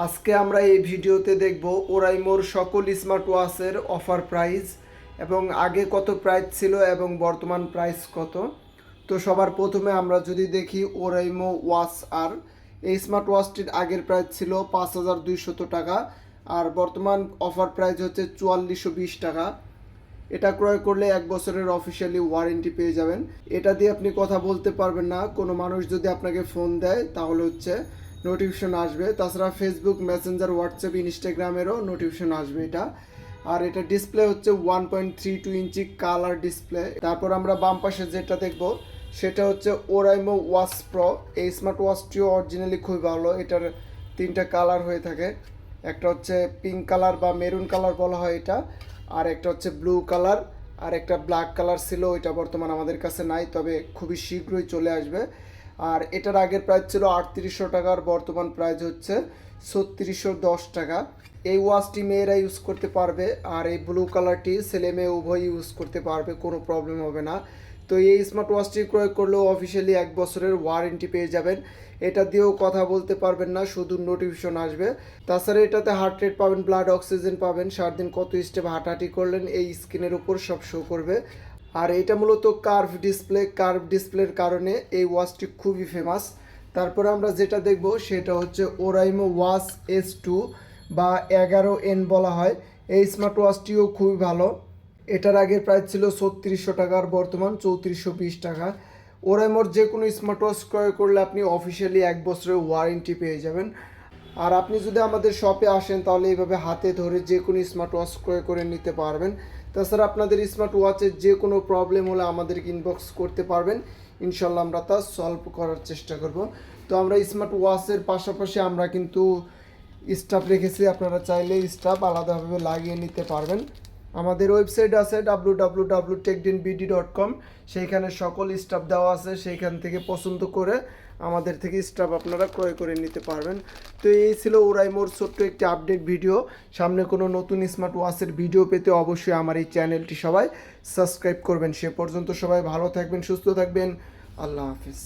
আজকে আমরা এই ভিডিওতে দেখব ওরাইমোর সকল স্মার্ট ওয়াচের অফার প্রাইস এবং আগে কত প্রাইস ছিল এবং বর্তমান প্রাইস কত। তো সবার প্রথমে আমরা যদি দেখি ওরাইমো ওয়াচ আর এই স্মার্ট ওয়াচটির আগের প্রাইস ছিল 5200 টাকা আর বর্তমান অফার প্রাইস হচ্ছে 4420 টাকা। এটা ক্রয় করলে 1 বছরের অফিসিয়ালি ওয়ারেন্টি পেয়ে যাবেন। এটা দিয়ে আপনি কথা বলতে পারবেন না, কোনো মানুষ যদি আপনাকে ফোন দেয় তাহলে হচ্ছে নোটিফিকেশন আসবে। তাছাড়া ফেসবুক, মেসেঞ্জার, হোয়াটসঅ্যাপ, ইনস্টাগ্রামেরও নোটিফিকেশন আসবে এটা। আর এটা ডিসপ্লে হচ্ছে 1.32 ইঞ্চি কালার ডিসপ্লে। তারপর আমরা বাম পাশে যেটা দেখব সেটা হচ্ছে ওরাইমো ওয়াচ প্রো। এই স্মার্ট ওয়াচটিও অরিজিনালি খুবই ভালো। এটার 3টা কালার হয়ে থাকে, একটা হচ্ছে পিঙ্ক কালার বা মেরুন কালার বলা হয় এটা, আর একটা হচ্ছে ব্লু কালার, আর একটা ব্ল্যাক কালার ছিল, ওইটা বর্তমান আমাদের কাছে নাই, তবে খুবই শীঘ্রই চলে আসবে। আর এটার আগের প্রাইস ছিল 3800 টাকার, বর্তমান প্রাইস হচ্ছে 3610 টাকা। এই ওয়াচটি মেয়েরা ইউজ করতে পারবে আর এই ব্লু কালারটি ছেলে মেয়ে উভয় ইউজ করতে পারবে, কোনো প্রবলেম হবে না। তো এই স্মার্ট ওয়াচটি ক্রয় করলেও অফিসিয়ালি 1 বছরের ওয়ারেন্টি পেয়ে যাবেন। এটা দিয়েও কথা বলতে পারবেন না, শুধু নোটিফিকেশন আসবে। তাছাড়া এটাতে হার্ট রেট পাবেন, ব্লাড অক্সিজেন পাবেন, সারাদিন কত স্টেপ হাঁটাহাঁটি করলেন এই স্ক্রিনের উপর সব শো করবে। আর এটা মূলত কার্ভ ডিসপ্লের কারণে এই ওয়াচটি খুবই ফেমাস। তারপরে আমরা যেটা দেখব সেটা হচ্ছে ওরাইমো ওয়াচ S2 বা 11N বলা হয়। এই স্মার্ট ওয়াচটিও খুবই ভালো। এটার আগের প্রাইস ছিল 3600 টাকার, বর্তমান 3420 টাকা। ওরাইমোর যে কোনো স্মার্ট ওয়াচ ক্রয় করলে আপনি অফিসিয়ালি 1 বছরের ওয়ারেন্টি পেয়ে যাবেন। আর আপনি যদি আমাদের শপে আসেন তাহলে এইভাবে হাতে ধরে যে কোনো স্মার্ট ওয়াচ ক্রয় করে নিতে পারবেন। তাছাড়া আপনাদের স্মার্ট ওয়াচের যে কোনো প্রবলেম হলে আমাদেরকে ইনবক্স করতে পারবেন, ইনশাল্লাহ আমরা তা সলভ করার চেষ্টা করব। তো আমরা স্মার্ট ওয়াচের পাশাপাশি আমরা কিন্তু স্টাফ রেখেছি, আপনারা চাইলে স্টাফ আলাদাভাবে লাগিয়ে নিতে পারবেন। আমাদের ওয়েবসাইট আছে www.techdenbd.com, সেইখানে সকল স্টাফ দেওয়া আছে, সেইখান থেকে পছন্দ করে আমাদের থেকে স্টাফ আপনারা ক্রয় করে নিতে পারবেন। তো এই ছিল ওরাইমোর ছোট্ট একটি আপডেট ভিডিও। সামনে কোনো নতুন স্মার্ট ওয়াচের ভিডিও পেতে অবশ্যই আমার এই চ্যানেলটি সবাই সাবস্ক্রাইব করবেন। সে পর্যন্ত সবাই ভালো থাকবেন, সুস্থ থাকবেন। আল্লাহ হাফিজ।